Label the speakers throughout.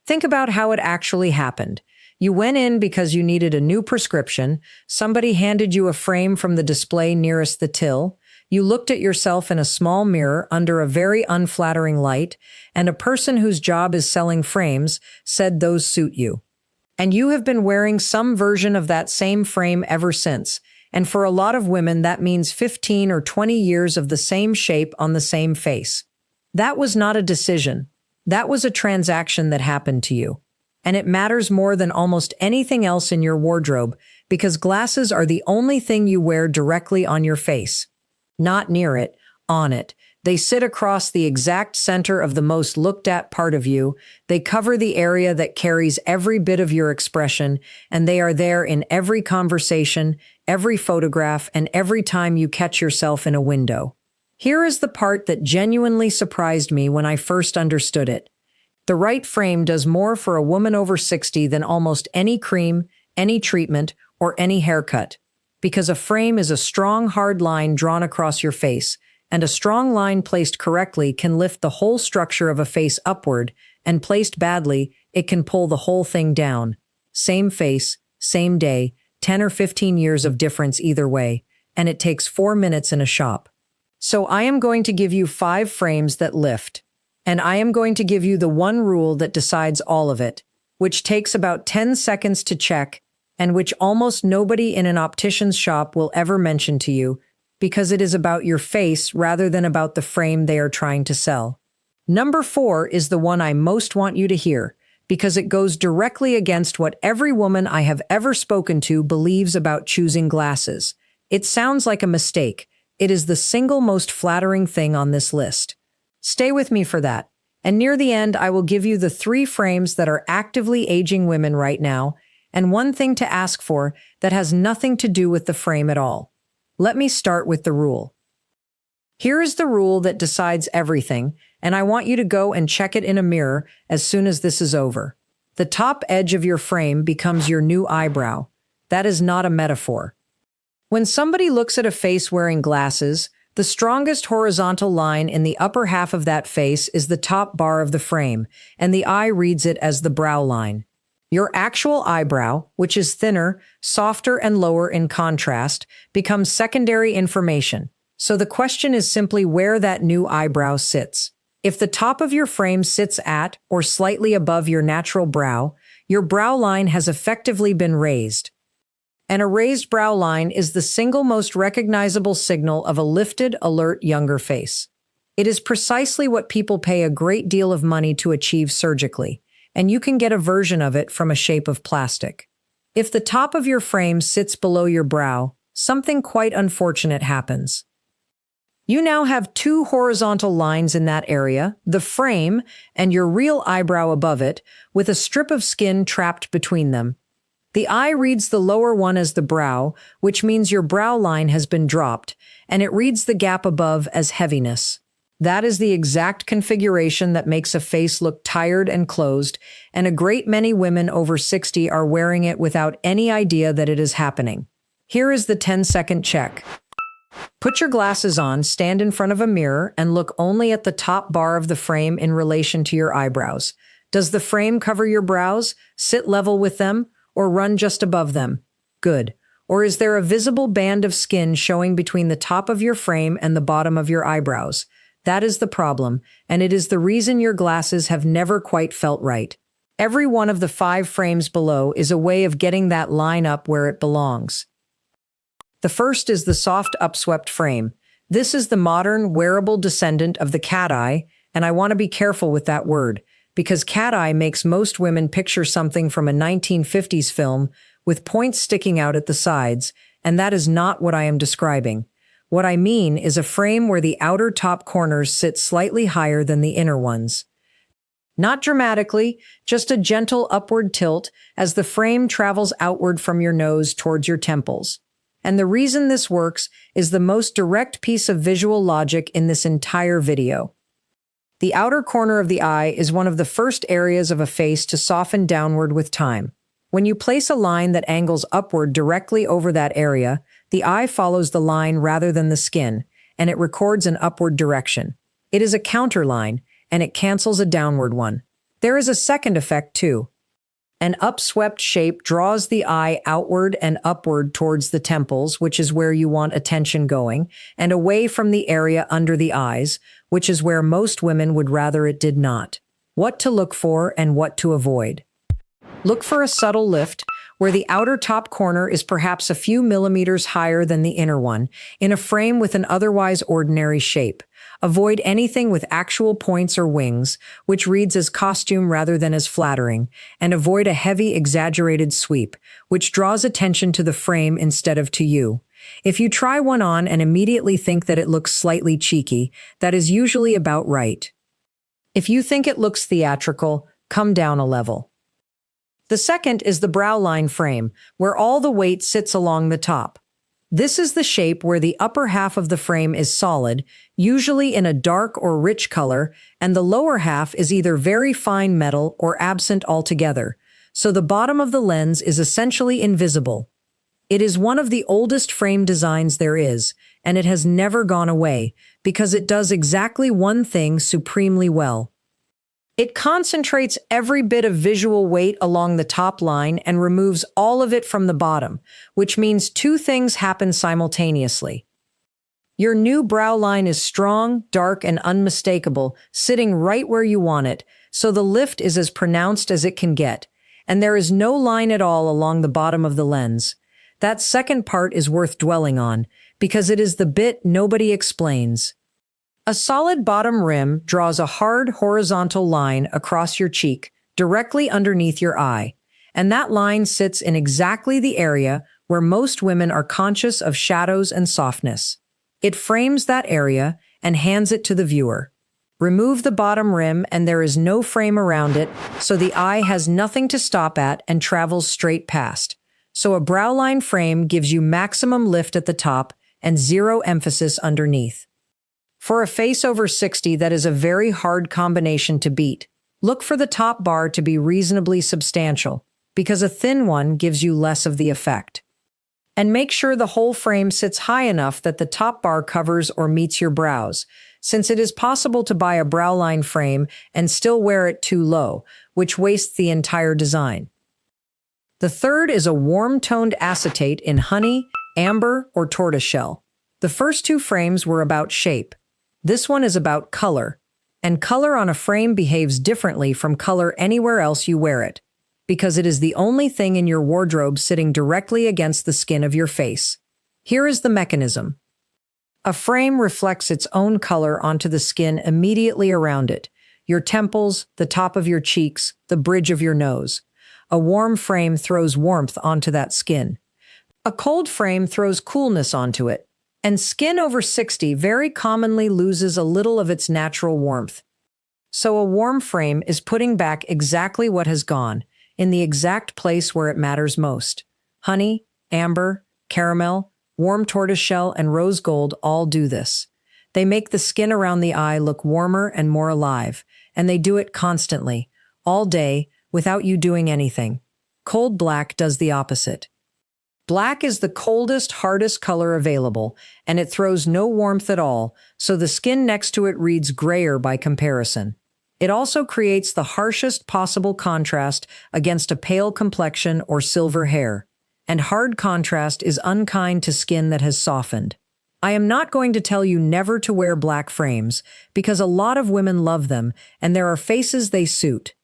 Speaker 1: Think about how it actually happened. You went in because you needed a new prescription, somebody handed you a frame from the display nearest the till, you looked at yourself in a small mirror under a very unflattering light, and a person whose job is selling frames said those suit you. And you have been wearing some version of that same frame ever since. And for a lot of women, that means 15 or 20 years of the same shape on the same face. That was not a decision. That was a transaction that happened to you. And it matters more than almost anything else in your wardrobe because glasses are the only thing you wear directly on your face. Not near it, on it. They sit across the exact center of the most looked at part of you. They cover the area that carries every bit of your expression, and they are there in every conversation, every photograph, and every time you catch yourself in a window. Here is the part that genuinely surprised me when I first understood it. The right frame does more for a woman over 60 than almost any cream, any treatment, or any haircut. Because a frame is a strong, hard line drawn across your face, and a strong line placed correctly can lift the whole structure of a face upward, and placed badly, it can pull the whole thing down. Same face, same day, 10 or 15 years of difference either way, and it takes 4 minutes in a shop. So I am going to give you 5 frames that lift. And I am going to give you the one rule that decides all of it, which takes about 10 seconds to check, and which almost nobody in an optician's shop will ever mention to you, because it is about your face rather than about the frame they are trying to sell. Number 4 is the one I most want you to hear, because it goes directly against what every woman I have ever spoken to believes about choosing glasses. It sounds like a mistake. It is the single most flattering thing on this list. Stay with me for that. And near the end, I will give you the 3 frames that are actively aging women right now, and one thing to ask for that has nothing to do with the frame at all. Let me start with the rule. Here is the rule that decides everything, and I want you to go and check it in a mirror as soon as this is over. The top edge of your frame becomes your new eyebrow. That is not a metaphor. When somebody looks at a face wearing glasses, the strongest horizontal line in the upper half of that face is the top bar of the frame, and the eye reads it as the brow line. Your actual eyebrow, which is thinner, softer, and lower in contrast, becomes secondary information. So the question is simply where that new eyebrow sits. If the top of your frame sits at or slightly above your natural brow, your brow line has effectively been raised. And a raised brow line is the single most recognizable signal of a lifted, alert, younger face. It is precisely what people pay a great deal of money to achieve surgically, and you can get a version of it from a shape of plastic. If the top of your frame sits below your brow, something quite unfortunate happens. You now have 2 horizontal lines in that area, the frame and your real eyebrow above it, with a strip of skin trapped between them. The eye reads the lower one as the brow, which means your brow line has been dropped, and it reads the gap above as heaviness. That is the exact configuration that makes a face look tired and closed, and a great many women over 60 are wearing it without any idea that it is happening. Here is the 10-second check. Put your glasses on, stand in front of a mirror, and look only at the top bar of the frame in relation to your eyebrows. Does the frame cover your brows, sit level with them, or run just above them? Good. Or is there a visible band of skin showing between the top of your frame and the bottom of your eyebrows? That is the problem, and it is the reason your glasses have never quite felt right. Every one of the 5 frames below is a way of getting that line up where it belongs. The first is the soft upswept frame. This is the modern, wearable descendant of the cat eye, and I want to be careful with that word, because cat eye makes most women picture something from a 1950s film with points sticking out at the sides, and that is not what I am describing. What I mean is a frame where the outer top corners sit slightly higher than the inner ones. Not dramatically, just a gentle upward tilt as the frame travels outward from your nose towards your temples. And the reason this works is the most direct piece of visual logic in this entire video. The outer corner of the eye is one of the first areas of a face to soften downward with time. When you place a line that angles upward directly over that area, the eye follows the line rather than the skin, and it records an upward direction. It is a counter line, and it cancels a downward one. There is a second effect too. An upswept shape draws the eye outward and upward towards the temples, which is where you want attention going, and away from the area under the eyes, which is where most women would rather it did not. What to look for and what to avoid. Look for a subtle lift, where the outer top corner is perhaps a few millimeters higher than the inner one, in a frame with an otherwise ordinary shape. Avoid anything with actual points or wings, which reads as costume rather than as flattering, and avoid a heavy, exaggerated sweep, which draws attention to the frame instead of to you. If you try one on and immediately think that it looks slightly cheeky, that is usually about right. If you think it looks theatrical, come down a level. The second is the brow line frame, where all the weight sits along the top. This is the shape where the upper half of the frame is solid, usually in a dark or rich color, and the lower half is either very fine metal or absent altogether, so the bottom of the lens is essentially invisible. It is one of the oldest frame designs there is, and it has never gone away, because it does exactly one thing supremely well. It concentrates every bit of visual weight along the top line and removes all of it from the bottom, which means two things happen simultaneously. Your new brow line is strong, dark, and unmistakable, sitting right where you want it, so the lift is as pronounced as it can get, and there is no line at all along the bottom of the lens. That second part is worth dwelling on, because it is the bit nobody explains. A solid bottom rim draws a hard horizontal line across your cheek, directly underneath your eye, and that line sits in exactly the area where most women are conscious of shadows and softness. It frames that area and hands it to the viewer. Remove the bottom rim and there is no frame around it, so the eye has nothing to stop at and travels straight past. So a brow line frame gives you maximum lift at the top and zero emphasis underneath. For a face over 60, that is a very hard combination to beat. Look for the top bar to be reasonably substantial, because a thin one gives you less of the effect. And make sure the whole frame sits high enough that the top bar covers or meets your brows, since it is possible to buy a brow line frame and still wear it too low, which wastes the entire design. The third is a warm-toned acetate in honey, amber, or tortoiseshell. The first two frames were about shape. This one is about color, and color on a frame behaves differently from color anywhere else you wear it, because it is the only thing in your wardrobe sitting directly against the skin of your face. Here is the mechanism. A frame reflects its own color onto the skin immediately around it, your temples, the top of your cheeks, the bridge of your nose. A warm frame throws warmth onto that skin. A cold frame throws coolness onto it. And skin over 60 very commonly loses a little of its natural warmth. So a warm frame is putting back exactly what has gone, in the exact place where it matters most. Honey, amber, caramel, warm tortoiseshell, and rose gold all do this. They make the skin around the eye look warmer and more alive, and they do it constantly, all day, without you doing anything. Cold black does the opposite. Black is the coldest, hardest color available, and it throws no warmth at all, so the skin next to it reads grayer by comparison. It also creates the harshest possible contrast against a pale complexion or silver hair, and hard contrast is unkind to skin that has softened. I am not going to tell you never to wear black frames, because a lot of women love them, and there are faces they suit.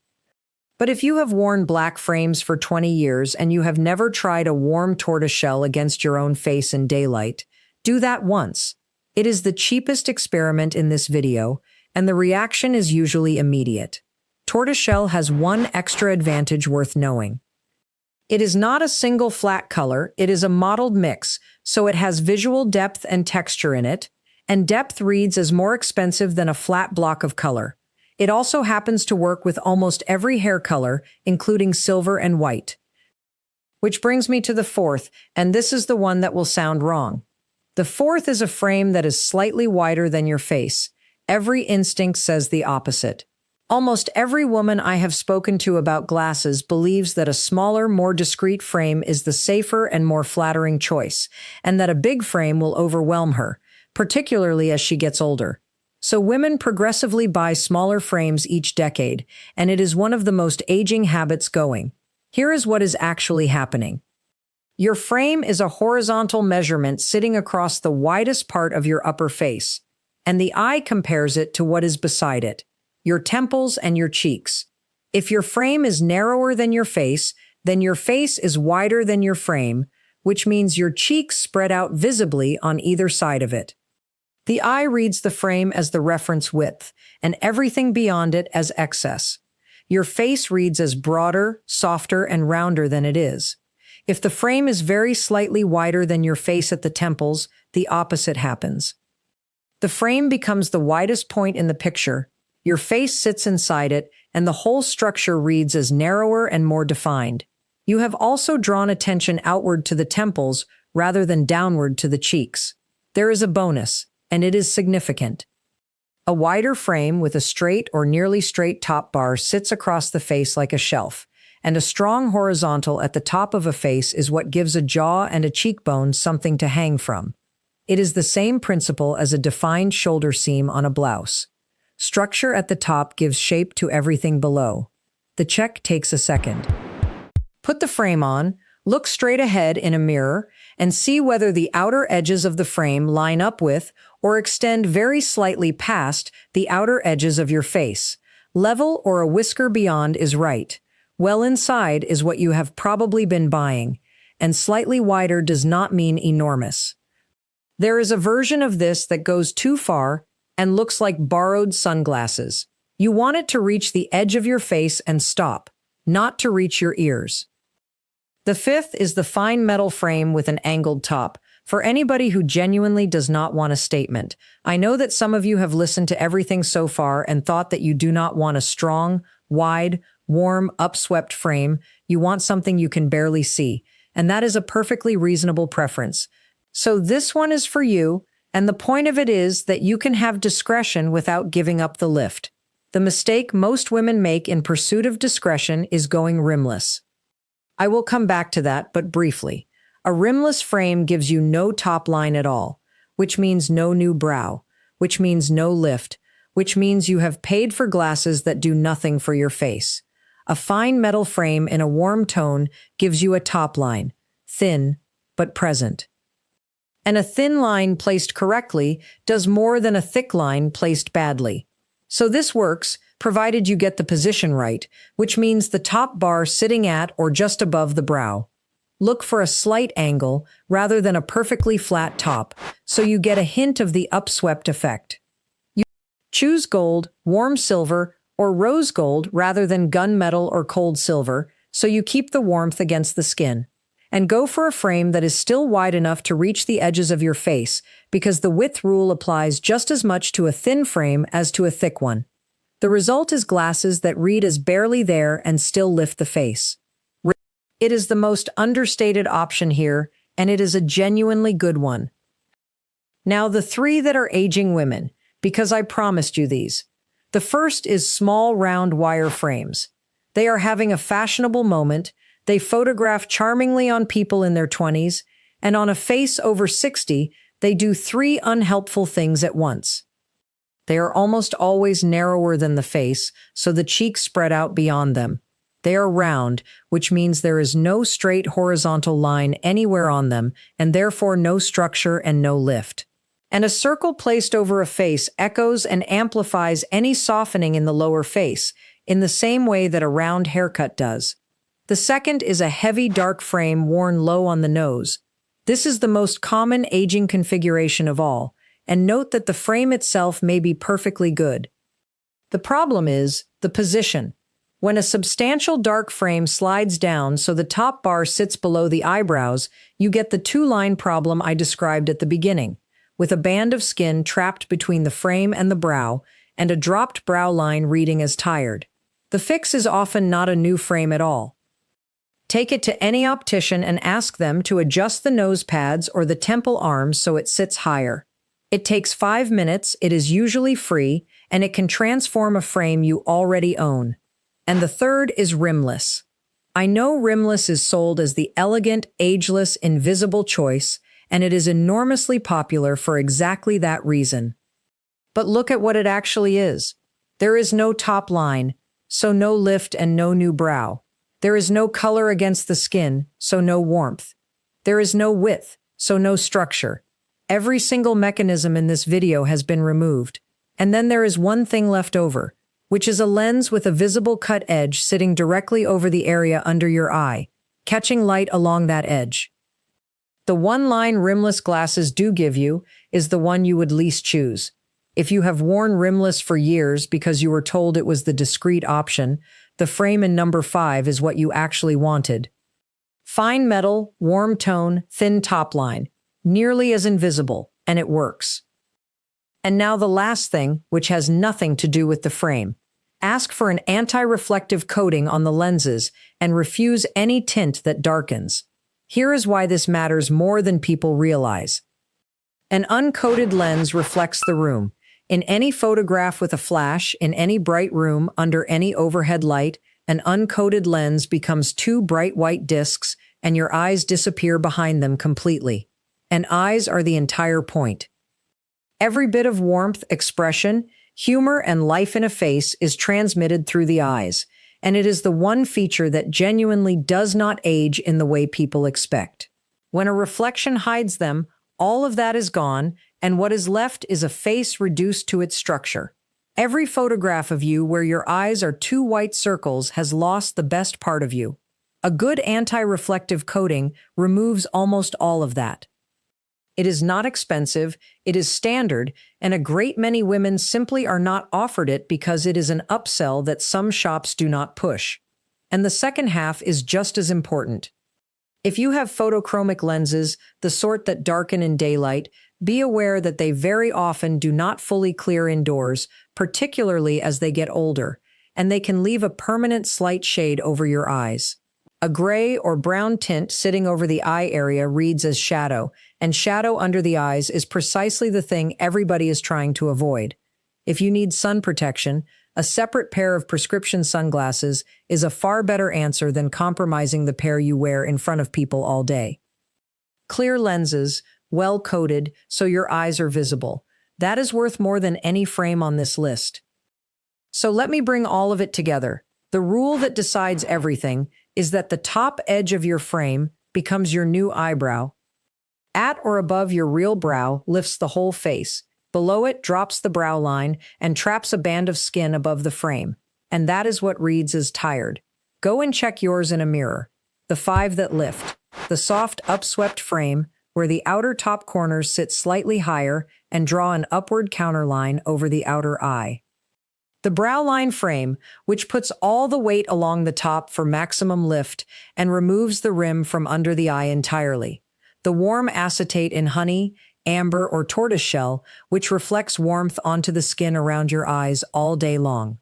Speaker 1: But if you have worn black frames for 20 years and you have never tried a warm tortoiseshell against your own face in daylight, do that once. It is the cheapest experiment in this video, and the reaction is usually immediate. Tortoiseshell has one extra advantage worth knowing. It is not a single flat color, it is a mottled mix, so it has visual depth and texture in it, and depth reads as more expensive than a flat block of color. It also happens to work with almost every hair color, including silver and white. Which brings me to the fourth, and this is the one that will sound wrong. The fourth is a frame that is slightly wider than your face. Every instinct says the opposite. Almost every woman I have spoken to about glasses believes that a smaller, more discreet frame is the safer and more flattering choice, and that a big frame will overwhelm her, particularly as she gets older. So women progressively buy smaller frames each decade, and it is one of the most aging habits going. Here is what is actually happening. Your frame is a horizontal measurement sitting across the widest part of your upper face, and the eye compares it to what is beside it, your temples and your cheeks. If your frame is narrower than your face, then your face is wider than your frame, which means your cheeks spread out visibly on either side of it. The eye reads the frame as the reference width, and everything beyond it as excess. Your face reads as broader, softer, and rounder than it is. If the frame is very slightly wider than your face at the temples, the opposite happens. The frame becomes the widest point in the picture, your face sits inside it, and the whole structure reads as narrower and more defined. You have also drawn attention outward to the temples rather than downward to the cheeks. There is a bonus, and it is significant. A wider frame with a straight or nearly straight top bar sits across the face like a shelf, and a strong horizontal at the top of a face is what gives a jaw and a cheekbone something to hang from. It is the same principle as a defined shoulder seam on a blouse. Structure at the top gives shape to everything below. The check takes a second. Put the frame on, look straight ahead in a mirror, and see whether the outer edges of the frame line up with or extend very slightly past the outer edges of your face. Level or a whisker beyond is right. Well inside is what you have probably been buying, and slightly wider does not mean enormous. There is a version of this that goes too far and looks like borrowed sunglasses. You want it to reach the edge of your face and stop, not to reach your ears. The fifth is the fine metal frame with an angled top. For anybody who genuinely does not want a statement, I know that some of you have listened to everything so far and thought that you do not want a strong, wide, warm, upswept frame. You want something you can barely see, and that is a perfectly reasonable preference. So this one is for you, and the point of it is that you can have discretion without giving up the lift. The mistake most women make in pursuit of discretion is going rimless. I will come back to that, but briefly. A rimless frame gives you no top line at all, which means no new brow, which means no lift, which means you have paid for glasses that do nothing for your face. A fine metal frame in a warm tone gives you a top line, thin, but present. And a thin line placed correctly does more than a thick line placed badly. So this works, provided you get the position right, which means the top bar sitting at or just above the brow. Look for a slight angle rather than a perfectly flat top, so you get a hint of the upswept effect. You choose gold, warm silver, or rose gold rather than gunmetal or cold silver, so you keep the warmth against the skin. And go for a frame that is still wide enough to reach the edges of your face, because the width rule applies just as much to a thin frame as to a thick one. The result is glasses that read as barely there and still lift the face. It is the most understated option here, and it is a genuinely good one. Now the three that are aging women, because I promised you these. The first is small round wire frames. They are having a fashionable moment. They photograph charmingly on people in their 20s, and on a face over 60, they do three unhelpful things at once. They are almost always narrower than the face, so the cheeks spread out beyond them. They are round, which means there is no straight horizontal line anywhere on them, and therefore no structure and no lift. And a circle placed over a face echoes and amplifies any softening in the lower face, in the same way that a round haircut does. The second is a heavy dark frame worn low on the nose. This is the most common aging configuration of all, and note that the frame itself may be perfectly good. The problem is the position. When a substantial dark frame slides down so the top bar sits below the eyebrows, you get the two-line problem I described at the beginning, with a band of skin trapped between the frame and the brow, and a dropped brow line reading as tired. The fix is often not a new frame at all. Take it to any optician and ask them to adjust the nose pads or the temple arms so it sits higher. It takes 5 minutes, it is usually free, and it can transform a frame you already own. And the third is rimless. I know rimless is sold as the elegant, ageless, invisible choice, and it is enormously popular for exactly that reason. But look at what it actually is. There is no top line, so no lift and no new brow. There is no color against the skin, so no warmth. There is no width, so no structure. Every single mechanism in this video has been removed. And then there is one thing left over, which is a lens with a visible cut edge sitting directly over the area under your eye, catching light along that edge. The one-line rimless glasses do give you is the one you would least choose. If you have worn rimless for years because you were told it was the discreet option, the frame in number 5 is what you actually wanted. Fine metal, warm tone, thin top line, nearly as invisible, and it works. And now the last thing, which has nothing to do with the frame. Ask for an anti-reflective coating on the lenses and refuse any tint that darkens. Here is why this matters more than people realize. An uncoated lens reflects the room. In any photograph with a flash, in any bright room, under any overhead light, an uncoated lens becomes 2 bright white discs and your eyes disappear behind them completely. And eyes are the entire point. Every bit of warmth, expression, humor, and life in a face is transmitted through the eyes, and it is the one feature that genuinely does not age in the way people expect. When a reflection hides them, all of that is gone, and what is left is a face reduced to its structure. Every photograph of you where your eyes are 2 white circles has lost the best part of you. A good anti-reflective coating removes almost all of that. It is not expensive, it is standard, and a great many women simply are not offered it because it is an upsell that some shops do not push. And the second half is just as important. If you have photochromic lenses, the sort that darken in daylight, be aware that they very often do not fully clear indoors, particularly as they get older, and they can leave a permanent slight shade over your eyes. A gray or brown tint sitting over the eye area reads as shadow, and shadow under the eyes is precisely the thing everybody is trying to avoid. If you need sun protection, a separate pair of prescription sunglasses is a far better answer than compromising the pair you wear in front of people all day. Clear lenses, well coated, so your eyes are visible. That is worth more than any frame on this list. So let me bring all of it together. The rule that decides everything is that the top edge of your frame becomes your new eyebrow. At or above your real brow lifts the whole face. Below it drops the brow line and traps a band of skin above the frame. And that is what reads as tired. Go and check yours in a mirror. The 5 that lift. The soft, upswept frame, where the outer top corners sit slightly higher and draw an upward counterline over the outer eye. The brow line frame, which puts all the weight along the top for maximum lift and removes the rim from under the eye entirely. The warm acetate in honey, amber, or tortoiseshell, which reflects warmth onto the skin around your eyes all day long.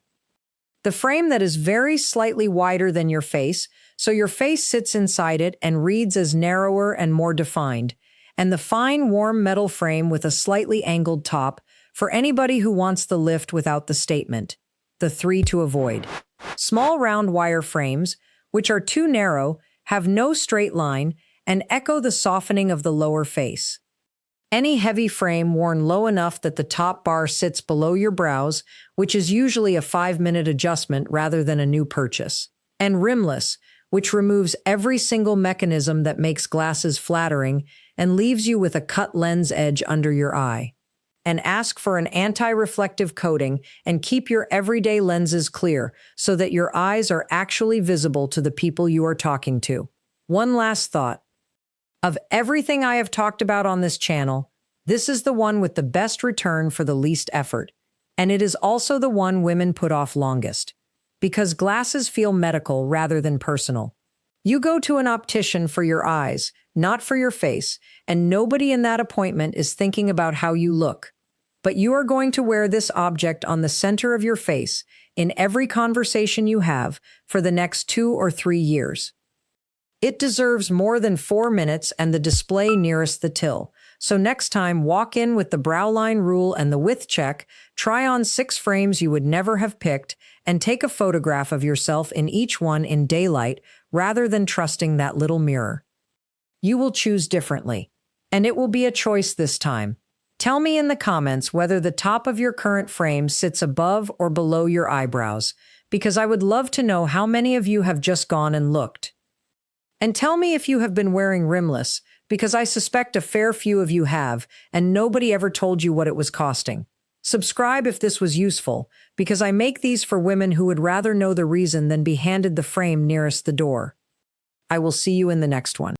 Speaker 1: The frame that is very slightly wider than your face, so your face sits inside it and reads as narrower and more defined, and the fine, warm metal frame with a slightly angled top for anybody who wants the lift without the statement. The 3 to avoid. Small round wire frames, which are too narrow, have no straight line, and echo the softening of the lower face. Any heavy frame worn low enough that the top bar sits below your brows, which is usually a 5-minute adjustment rather than a new purchase. And rimless, which removes every single mechanism that makes glasses flattering and leaves you with a cut lens edge under your eye. And ask for an anti-reflective coating and keep your everyday lenses clear so that your eyes are actually visible to the people you are talking to. One last thought. Of everything I have talked about on this channel, this is the one with the best return for the least effort. And it is also the one women put off longest. Because glasses feel medical rather than personal. You go to an optician for your eyes, not for your face, and nobody in that appointment is thinking about how you look. But you are going to wear this object on the center of your face in every conversation you have for the next 2 or 3 years. It deserves more than 4 minutes and the display nearest the till. So next time, walk in with the brow line rule and the width check, try on 6 frames you would never have picked, and take a photograph of yourself in each one in daylight rather than trusting that little mirror. You will choose differently, and it will be a choice this time. Tell me in the comments whether the top of your current frame sits above or below your eyebrows, because I would love to know how many of you have just gone and looked. And tell me if you have been wearing rimless, because I suspect a fair few of you have, and nobody ever told you what it was costing. Subscribe if this was useful, because I make these for women who would rather know the reason than be handed the frame nearest the door. I will see you in the next one.